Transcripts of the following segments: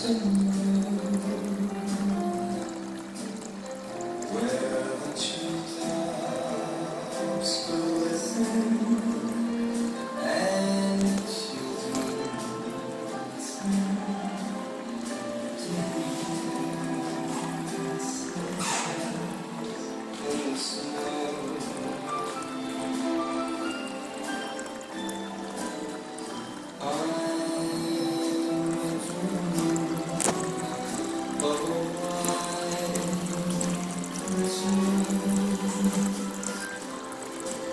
to know where the treetops will listen and the children listen to the sounds in the snow.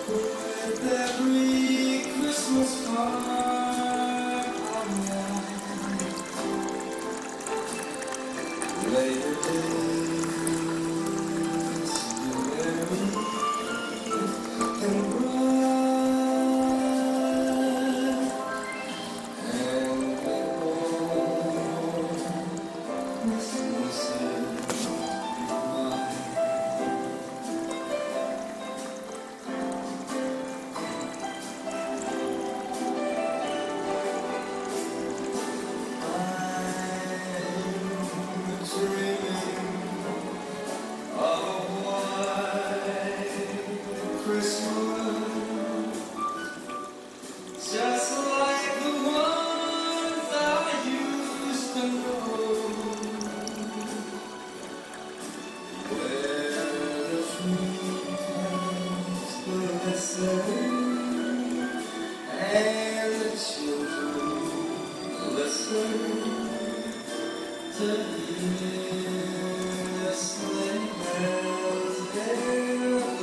With every Christmas card I write, later days you weary and bright, and before Christmas is mine. Christmas, just like the ones I used to know, where the treetops glisten and the children listen to hear sleigh bells.